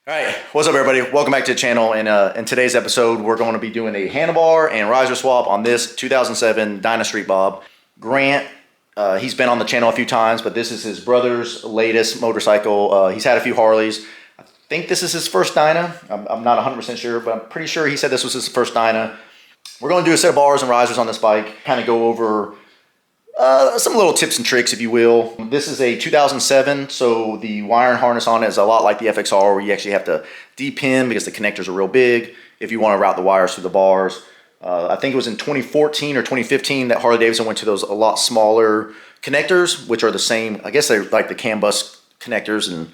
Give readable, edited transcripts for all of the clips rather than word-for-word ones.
All right, what's up everybody? Welcome back to the channel. And in today's episode, we're going to be doing a handlebar and riser swap on this 2007 DYNA Street Bob. Grant, he's been on the channel a few times, but this is his brother's latest motorcycle. He's had a few Harleys. I think this is his first DYNA. I'm not 100% sure, but I'm pretty sure he said this was his first DYNA. We're going to do a set of bars and risers on this bike, kind of go over some little tips and tricks, if you will. This is a 2007, so the wiring harness on it is a lot like the FXR, where you actually have to depin because the connectors are real big if you want to route the wires through the bars. I think it was in 2014 or 2015 that Harley Davidson went to those a lot smaller connectors, which are the same. I guess they're like the CAN bus connectors, and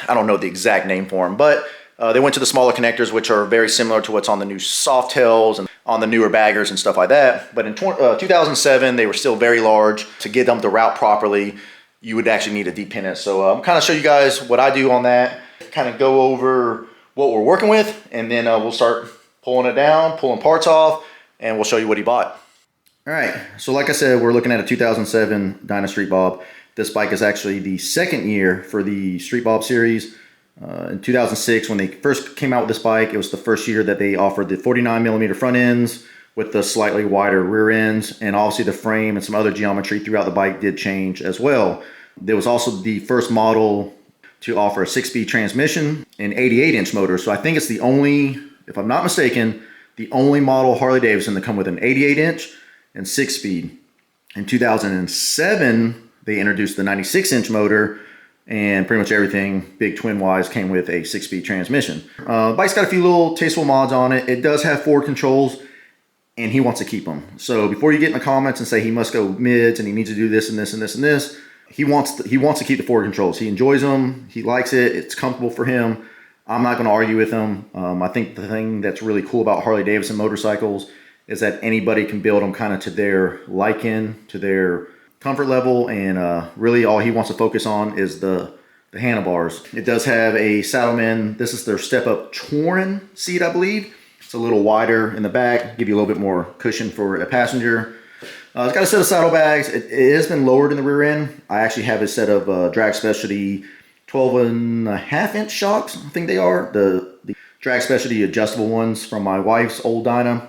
I don't know the exact name for them, but they went to the smaller connectors, which are very similar to what's on the new Softails and on the newer baggers and stuff like that. But in 2007, they were still very large. To get them to route properly, you would actually need a depin. So I'm kind of show you guys what I do on that, kind of go over what we're working with, and then we'll start pulling it down, pulling parts off, and we'll show you what he bought. All right, so like I said, we're looking at a 2007 DYNA Street Bob. This bike is actually the second year for the Street Bob series. In 2006, when they first came out with this bike, it was the first year that they offered the 49mm front ends with the slightly wider rear ends, and obviously the frame and some other geometry throughout the bike did change as well. There was also the first model to offer a 6-speed transmission and 88-inch motor. So I think it's the only, if I'm not mistaken, the only model Harley Davidson to come with an 88-inch and 6-speed. In 2007, they introduced the 96-inch motor, and pretty much everything big twin wise came with a 6-speed transmission. Bike's got a few little tasteful mods on it. It does have forward controls, and he wants to keep them. So before you get in the comments and say he must go mids and he needs to do this and this and this and this, he wants to keep the forward controls. He enjoys them. He likes it. It's comfortable for him. I'm not going to argue with him. I think the thing that's really cool about Harley Davidson motorcycles is that anybody can build them kind of to their liking, to their comfort level, and really all he wants to focus on is the handlebars. It does have a Saddlemen. This is their step-up Touring seat, I believe. It's a little wider in the back, give you a little bit more cushion for a passenger. It's got a set of saddlebags. It has been lowered in the rear end. I actually have a set of Drag Specialty 12.5-inch shocks, I think they are. The Drag Specialty adjustable ones from my wife's old DYNA.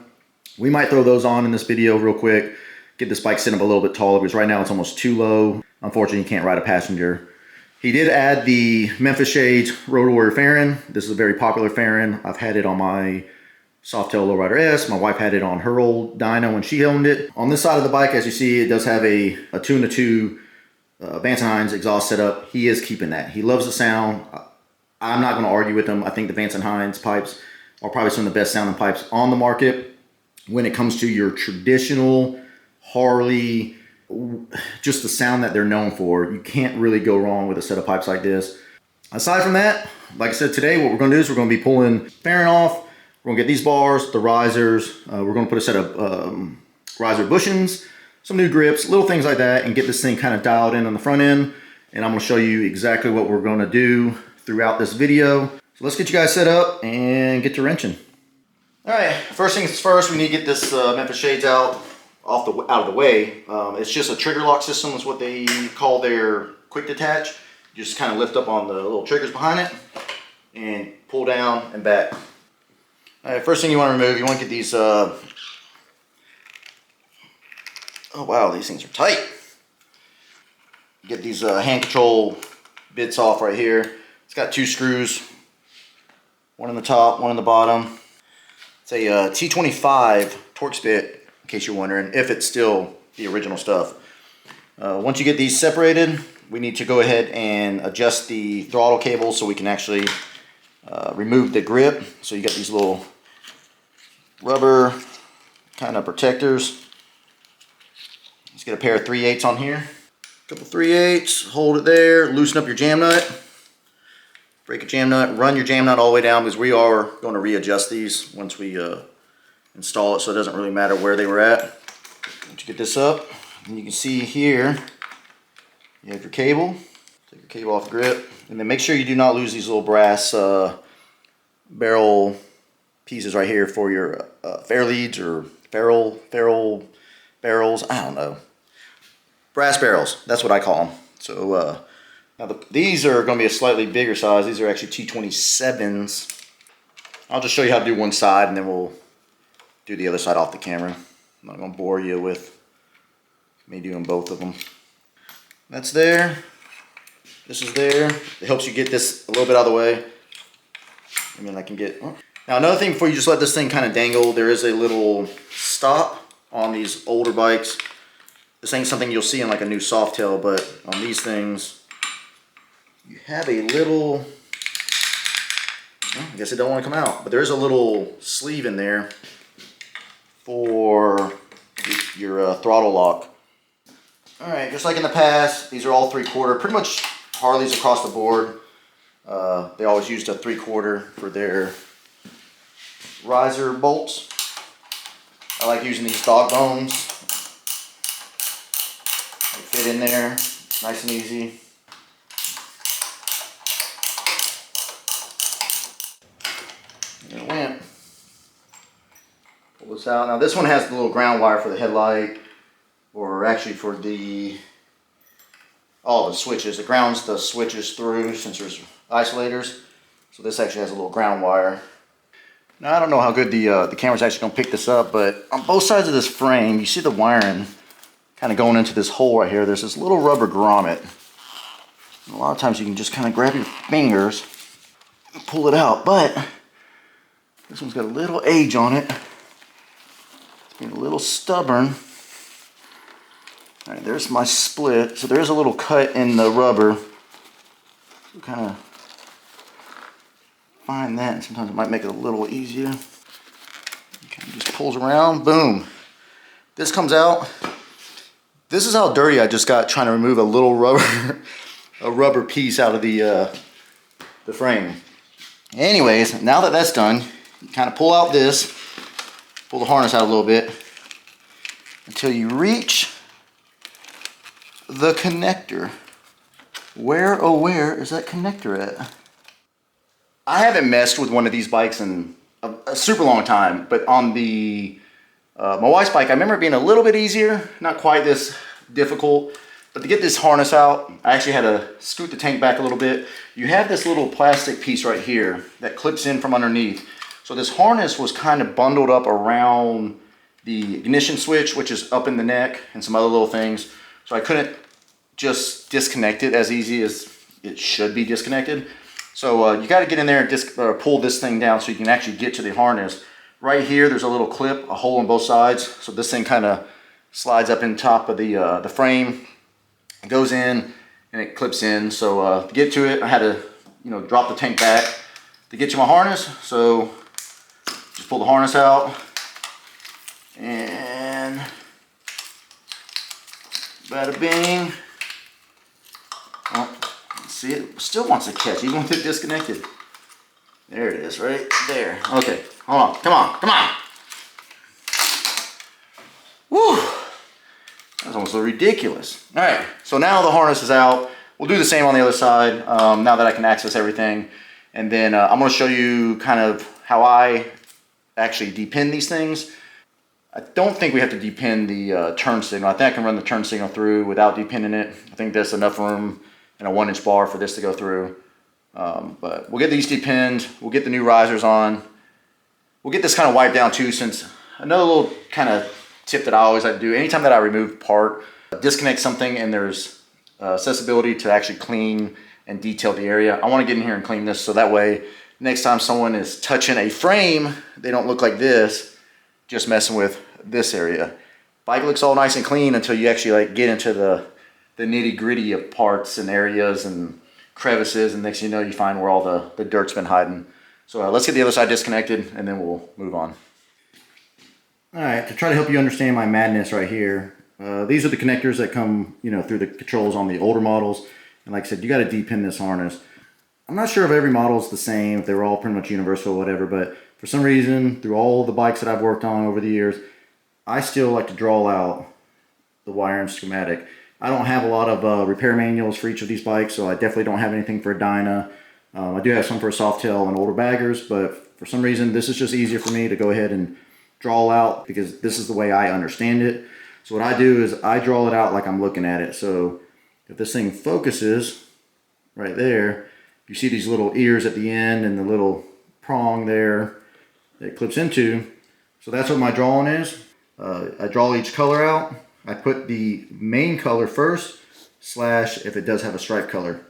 We might throw those on in this video real quick. Get this bike sitting up a little bit taller, because right now it's almost too low. Unfortunately, you can't ride a passenger. He did add the Memphis Shades Road Warrior fairing. This is a very popular fairing. I've had it on my Softail Lowrider S. My wife had it on her old DYNA when she owned it. On this side of the bike, as you see, it does have a 2-in-2 Vance & Hines exhaust setup. He is keeping that. He loves the sound. I'm not going to argue with him. I think the Vance & Hines pipes are probably some of the best sounding pipes on the market. When it comes to your traditional Harley, just the sound that they're known for, you can't really go wrong with a set of pipes like this. Aside from that, like I said, today what we're going to do is we're going to be pulling fairing off. We're going to get these bars, the risers. We're going to put a set of riser bushings, some new grips, little things like that, and get this thing kind of dialed in on the front end. And I'm going to show you exactly what we're going to do throughout this video. So let's get you guys set up and get to wrenching. All right, first things first, we need to get this Memphis Shades out of the way. It's just a trigger lock system is what they call their quick detach. You just kind of lift up on the little triggers behind it and pull down and back. All right, first thing you want to remove, you want to get these, oh wow, these things are tight. Get these hand control bits off right here. It's got 2 screws, one in the top, one in the bottom. It's a T25 Torx bit, in case you're wondering, if it's still the original stuff. Once you get these separated, we need to go ahead and adjust the throttle cable so we can actually remove the grip. So you got these little rubber kind of protectors. Let's get a pair of 3/8 on here. A couple 3/8, hold it there, loosen up your jam nut. Break a jam nut, run your jam nut all the way down, because we are going to readjust these once we install it, so it doesn't really matter where they were at. Once you get this up, and you can see here, you have your cable. Take your cable off the grip, and then make sure you do not lose these little brass barrel pieces right here for your fair leads or ferrule barrels. I don't know. Brass barrels, that's what I call them. So Now these are going to be a slightly bigger size. These are actually T27s. I'll just show you how to do one side and then we'll do the other side off the camera. I'm not going to bore you with me doing both of them. That's there. This is there. It helps you get this a little bit out of the way. And then I can get... Oh. Now another thing, before you just let this thing kind of dangle, there is a little stop on these older bikes. This ain't something you'll see in like a new Softail, but on these things, you have a little... Well, I guess it don't want to come out, but there is a little sleeve in there for your throttle lock. All right, just like in the past, these are all 3/4. Pretty much Harleys across the board. They always used a 3/4 for their riser bolts. I like using these dog bones. They fit in there, nice and easy. There it went. Pull this out. Now this one has the little ground wire for the headlight, or actually for all the switches. It grounds the switches through since there's isolators. So this actually has a little ground wire. Now I don't know how good the camera's actually going to pick this up, but on both sides of this frame, you see the wiring kind of going into this hole right here. There's this little rubber grommet. And a lot of times you can just kind of grab your fingers and pull it out, but this one's got a little age on it. It's being a little stubborn. All right, there's my split. So there's a little cut in the rubber. So kind of find that, and sometimes it might make it a little easier. Okay, just pulls around, boom. This comes out. This is how dirty I just got trying to remove a little rubber piece out of the frame. Anyways, now that that's done, you kind of pull out this, pull the harness out a little bit until you reach the connector. Where, oh where is that connector at? I haven't messed with one of these bikes in a super long time, but on my wife's bike, I remember it being a little bit easier, not quite this difficult. But to get this harness out, I actually had to scoot the tank back a little bit. You have this little plastic piece right here that clips in from underneath. So this harness was kind of bundled up around the ignition switch, which is up in the neck, and some other little things. So I couldn't just disconnect it as easy as it should be disconnected. So you got to get in there and pull this thing down so you can actually get to the harness. Right here, there's a little clip, a hole on both sides. So this thing kind of slides up in top of the frame. It goes in and it clips in. So to get to it, I had to, drop the tank back to get to my harness. So just pull the harness out and bada bing. Oh, see, it still wants to catch even with it disconnected. There it is, right there. Okay, hold on, come on. Woo! That was almost a little ridiculous. All right, so now the harness is out. We'll do the same on the other side now that I can access everything. And then I'm gonna show you kind of how I actually depin these things. I don't think we have to depin the turn signal. I think I can run the turn signal through without depinning it. I think there's enough room in a 1-inch bar for this to go through. But we'll get these depinned. We'll get the new risers on. We'll get this kind of wiped down too, since another little kind of tip that I always like to do, anytime that I remove part, disconnect something and there's accessibility to actually clean and detail the area, I want to get in here and clean this so that way next time someone is touching a frame, they don't look like this, just messing with this area. Bike looks all nice and clean until you actually get into the nitty gritty of parts and areas and crevices, and next thing you know, you find where all the dirt's been hiding. So let's get the other side disconnected and then we'll move on. All right, to try to help you understand my madness right here, these are the connectors that come, through the controls on the older models. And like I said, you got to depin this harness. I'm not sure if every model is the same, if they're all pretty much universal or whatever, but for some reason, through all the bikes that I've worked on over the years, I still like to draw out the wiring schematic. I don't have a lot of repair manuals for each of these bikes, so I definitely don't have anything for a DYNA. I do have some for a Softail and older baggers, but for some reason, this is just easier for me to go ahead and draw out because this is the way I understand it. So what I do is I draw it out like I'm looking at it. So if this thing focuses, right there. You see these little ears at the end and the little prong there that it clips into. So that's what my drawing is. I draw each color out. I put the main color first, / if it does have a stripe color.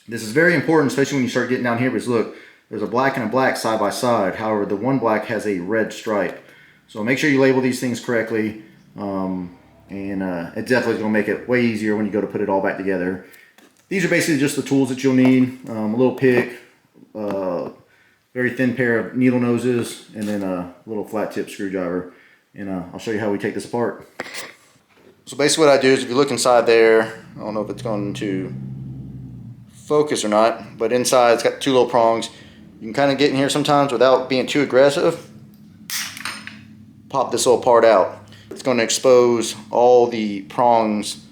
This is very important, especially when you start getting down here, because look, there's a black and a black side by side. However, the one black has a red stripe. So make sure you label these things correctly. It definitely is going to make it way easier when you go to put it all back together. These are basically just the tools that you'll need. A little pick, very thin pair of needle noses, and then a little flat tip screwdriver. And I'll show you how we take this apart. So basically what I do is, if you look inside there, I don't know if it's going to focus or not, but inside it's got two little prongs. You can kind of get in here sometimes without being too aggressive. Pop this little part out. It's going to expose all the prongs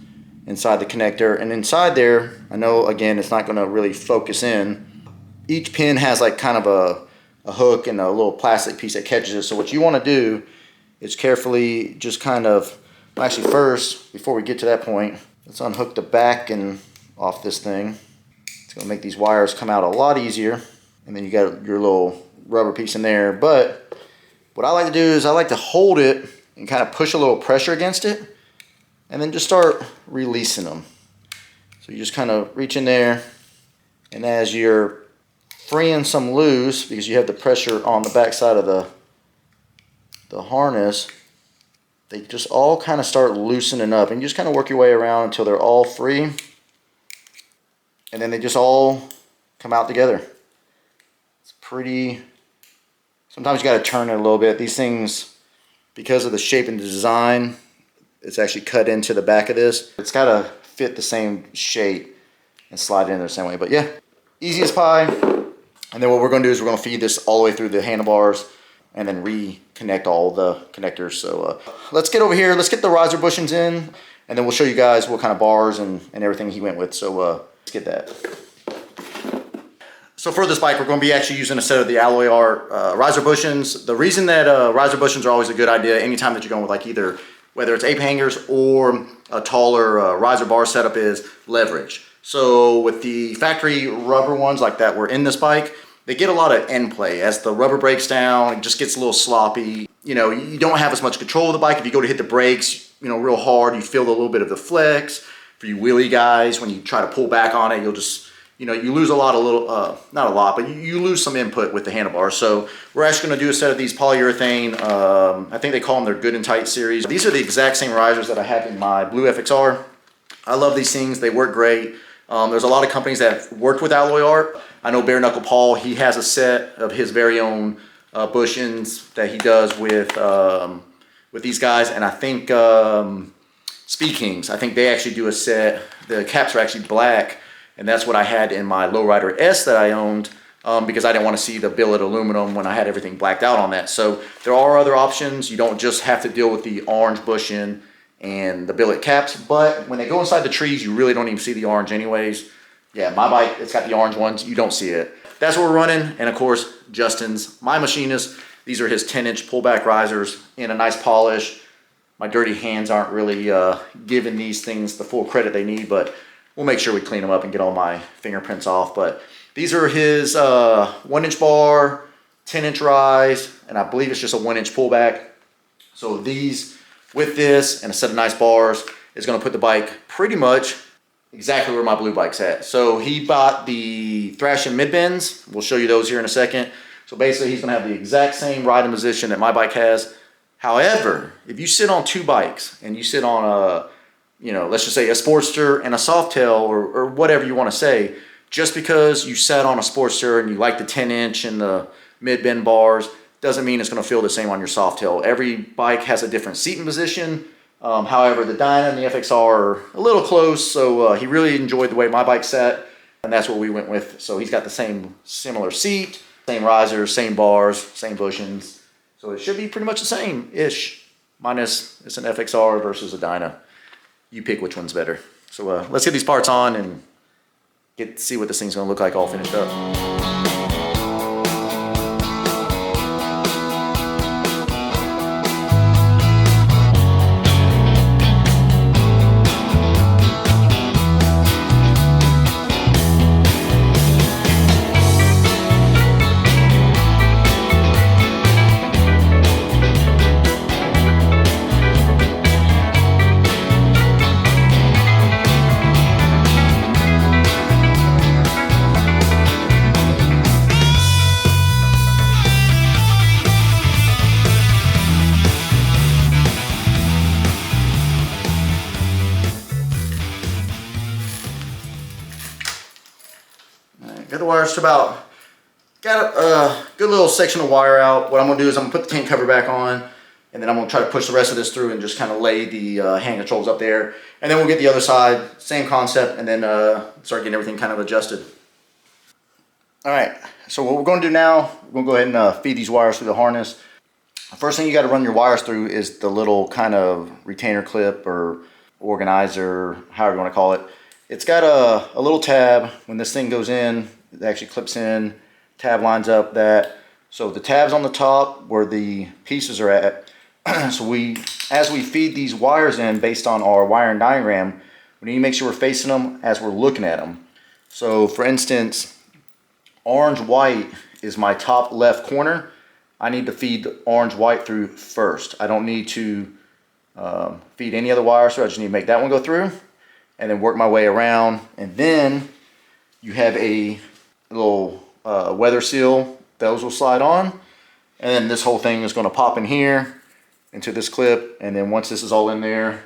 inside the connector, and inside there, I know again it's not going to really focus in. Each pin has like kind of a hook and a little plastic piece that catches it. So what you want to do is carefully just kind of, actually first, before we get to that point, let's unhook the back and off this thing. It's going to make these wires come out a lot easier. And then you got your little rubber piece in there. But what I like to do is I like to hold it and kind of push a little pressure against it, and then just start releasing them. So you just kind of reach in there, and as you're freeing some loose, because you have the pressure on the back side of the harness, they just all kind of start loosening up, and you just kind of work your way around until they're all free, and then they just all come out together. It's pretty, sometimes you got to turn it a little bit. These things, because of the shape and the design, it's actually cut into the back of this. It's got to fit the same shape and slide in there the same way. But yeah, easy as pie. And then what we're going to do is we're going to feed this all the way through the handlebars and then reconnect all the connectors. So let's get over here. Let's get the riser bushings in, and then we'll show you guys what kind of bars and everything he went with. So let's get that. So for this bike, we're going to be actually using a set of the Alloy Art riser bushings. The reason that riser bushings are always a good idea anytime that you're going with like either, whether it's ape hangers or a taller riser bar setup, is leverage. So with the factory rubber ones like that were in this bike, they get a lot of end play. As the rubber breaks down, it just gets a little sloppy. You know, you don't have as much control of the bike. If you go to hit the brakes, you know, real hard, you feel a little bit of the flex. For you wheelie guys, when you try to pull back on it, you'll just, you know, you lose a lot of not a lot, but you lose some input with the handlebars. So we're actually going to do a set of these polyurethane, I think they call them their Good and Tight series. These are the exact same risers that I have in my blue FXR. I love these things. They work great. There's a lot of companies that have worked with Alloy Art. I know Bare Knuckle Paul, he has a set of his very own bushings that he does with these guys. And I think Speed Kings, I think they actually do a set. The caps are actually black. And that's what I had in my Lowrider S that I owned, because I didn't want to see the billet aluminum when I had everything blacked out on that. So there are other options. You don't just have to deal with the orange bushing and the billet caps, but when they go inside the trees, you really don't even see the orange anyways. Yeah, my bike, it's got the orange ones. You don't see it. That's what we're running. And of course, Justin's MYMACHINIST. These are his 10-inch pullback risers in a nice polish. My dirty hands aren't really giving these things the full credit they need, but we'll make sure we clean them up and get all my fingerprints off. But these are his 1-inch bar, 10-inch rise, and I believe it's just a 1-inch pullback. So these, with this and a set of nice bars, is going to put the bike pretty much exactly where my blue bike's at. So he bought the THRASHIN mid bends. We'll show you those here in a second. So basically he's going to have the exact same riding position that my bike has. However, if you sit on two bikes and you sit on a, you know, let's just say a Sportster and a Softail, or whatever you want to say, just because you sat on a Sportster and you like the 10-inch and the mid-bend bars, doesn't mean it's going to feel the same on your Softail. Every bike has a different seating position. However, the DYNA and the FXR are a little close, so he really enjoyed the way my bike sat, and that's what we went with. So he's got the similar seat, same risers, same bars, same bushings. So it should be pretty much the same-ish, minus it's an FXR versus a DYNA. You pick which one's better. So let's get these parts on and see what this thing's gonna look like all finished up. Just about, got a good little section of wire out. What I'm gonna do is I'm gonna put the tank cover back on, and then I'm gonna try to push the rest of this through and just kind of lay the hand controls up there. And then we'll get the other side, same concept, and then start getting everything kind of adjusted. All right, so what we're gonna do now, we're gonna go ahead and feed these wires through the harness. The first thing you gotta run your wires through is the little kind of retainer clip or organizer, however you wanna call it. It's got a little tab. When this thing goes in, it actually clips in, tab lines up that. So the tab's on the top where the pieces are at. So as we feed these wires in based on our wiring diagram, we need to make sure we're facing them as we're looking at them. So for instance, orange-white is my top left corner. I need to feed the orange-white through first. I don't need to feed any other wire, so I just need to make that one go through and then work my way around. And then you have a little weather seal. Those will slide on. And then this whole thing is going to pop in here into this clip. And then once this is all in there,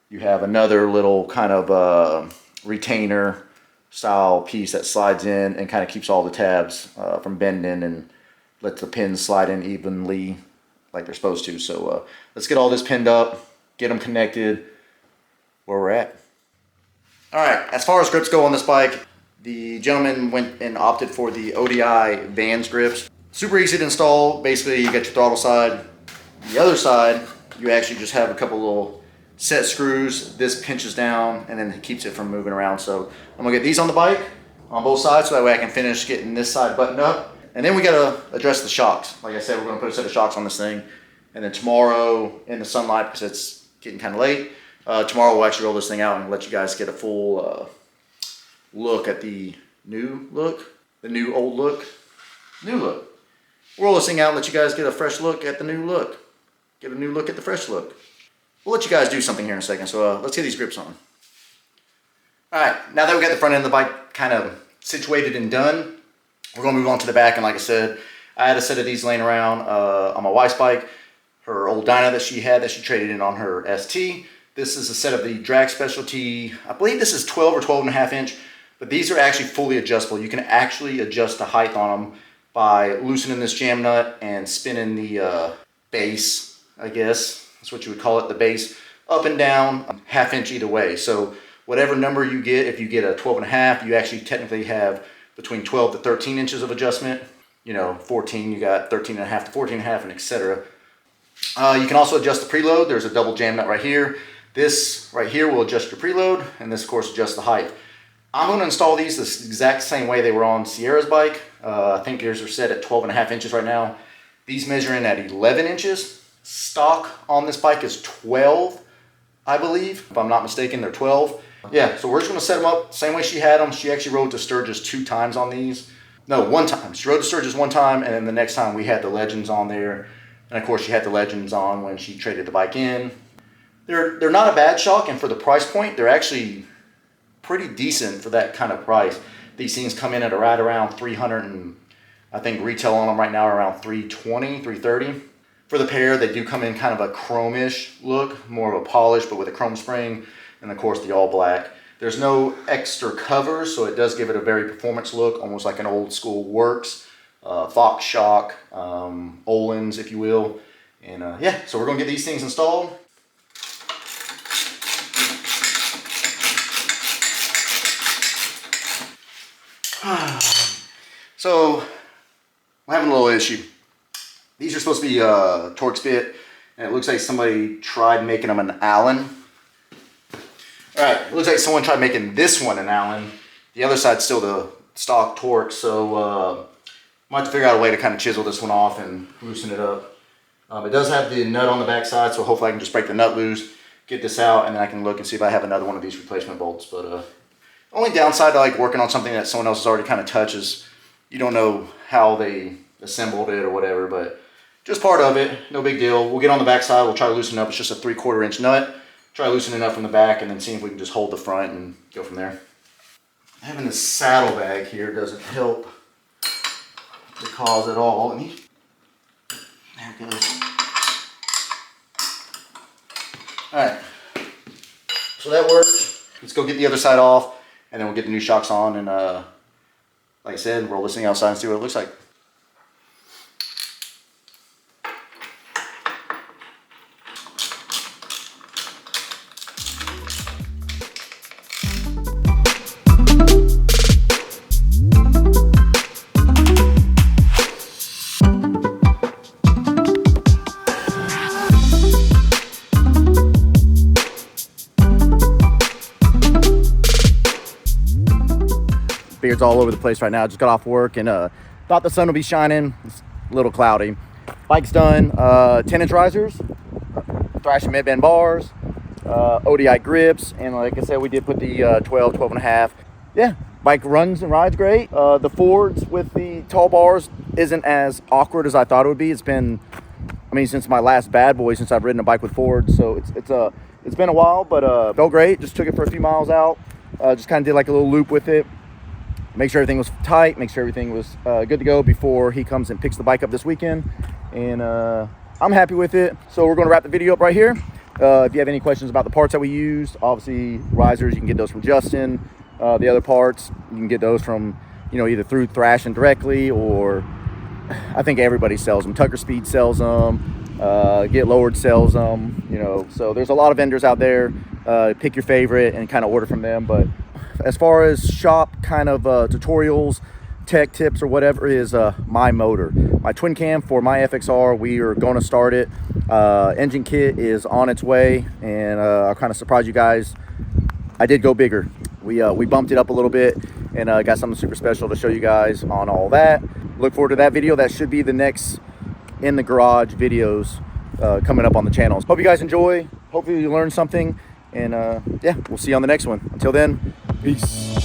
you have another little kind of retainer style piece that slides in and kind of keeps all the tabs from bending and lets the pins slide in evenly like they're supposed to. So let's get all this pinned up, get them connected where we're at. All right, as far as grips go on this bike, the gentleman went and opted for the ODI Vans grips. Super easy to install. Basically, you get your throttle side. The other side, you actually just have a couple little set screws. This pinches down and then it keeps it from moving around. So I'm gonna get these on the bike on both sides so that way I can finish getting this side buttoned up. And then we gotta address the shocks. Like I said, we're gonna put a set of shocks on this thing. And then tomorrow in the sunlight, because it's getting kind of late, tomorrow we'll actually roll this thing out and let you guys get a full look at the new look, the new old look, new look. Roll this thing out and let you guys get a fresh look at the new look. Get a new look at the fresh look. We'll let you guys do something here in a second, so let's get these grips on. All right, now that we got the front end of the bike kind of situated and done, we're gonna move on to the back. And like I said, I had a set of these laying around on my wife's bike, her old Dyna that she had that she traded in on her ST. This is a set of the Drag Specialty, I believe this is 12 or 12.5 inch, but these are actually fully adjustable. You can actually adjust the height on them by loosening this jam nut and spinning the base, I guess. That's what you would call it, the base, up and down, ½ inch either way. So whatever number you get, if you get a 12.5, you actually technically have between 12 to 13 inches of adjustment. You know, 14, you got 13.5 to 14.5, and etc. You can also adjust the preload. There's a double jam nut right here. This right here will adjust your preload, and this, of course, adjusts the height. I'm going to install these the exact same way they were on Sierra's bike. I think theirs are set at 12.5 inches right now. These measure in at 11 inches. Stock on this bike is 12, I believe. If I'm not mistaken, they're 12. Yeah, so we're just going to set them up the same way she had them. She actually rode to Sturgis 2 times on these. No, 1 time. She rode to Sturgis 1 time, and then the next time we had the Legends on there. And of course, she had the Legends on when she traded the bike in. They're not a bad shock, and for the price point, they're actually pretty decent for that kind of price. These things come in at right around 300, and I think retail on them right now are around 320, 330. For the pair, they do come in kind of a chrome-ish look, more of a polish, but with a chrome spring, and of course the all black. There's no extra cover, so it does give it a very performance look, almost like an old school Works, Fox shock, Olin's, if you will. And yeah, so we're gonna get these things installed. So I'm having a little issue. These are supposed to be Torx bit, and it looks like somebody tried making them an Allen. All right, it looks like someone tried making this one an Allen. The other side's still the stock Torx, so might have to figure out a way to kind of chisel this one off and loosen it up. It does have the nut on the back side, so hopefully I can just break the nut loose, get this out, and then I can look and see if I have another one of these replacement bolts. But only downside to like working on something that someone else has already kind of touched is you don't know how they assembled it or whatever, but just part of it, no big deal. We'll get on the back side, we'll try to loosen it up. It's just a 3/4 inch nut. Try loosening it up from the back and then see if we can just hold the front and go from there. Having this saddle bag here doesn't help the cause at all. There it goes. Alright, so that worked. Let's go get the other side off, and then we'll get the new shocks on and like I said, roll this thing outside and see what it looks like. Beard's all over the place right now. Just got off work and thought the sun would be shining. It's a little cloudy. Bike's done. 10-inch risers, THRASHIN mid-bend bars, ODI grips, and like I said, we did put the 12 and a half. Yeah, bike runs and rides great. The Fords with the tall bars isn't as awkward as I thought it would be. It's been, I mean, since my last bad boy, since I've ridden a bike with Fords, so it's been a while, but felt great. Just took it for a few miles out. Just kind of did like a little loop with it. Make sure everything was tight, make sure everything was good to go before he comes and picks the bike up this weekend. And I'm happy with it. So we're going to wrap the video up right here. If you have any questions about the parts that we used, obviously risers, you can get those from Justin. The other parts, you can get those from, you know, either through THRASHIN directly, or I think everybody sells them. Tucker Speed sells them. Get Lowered sells them, you know. So there's a lot of vendors out there. Pick your favorite and kind of order from them. But as far as shop kind of tutorials, tech tips or whatever is my motor. My twin cam for my FXR, we are going to start it. Engine kit is on its way, and I'll kind of surprise you guys. I did go bigger. We bumped it up a little bit and got something super special to show you guys on all that. Look forward to that video. That should be the next in the garage videos coming up on the channels. Hope you guys enjoy. Hopefully you learned something. And yeah, we'll see you on the next one. Until then, peace.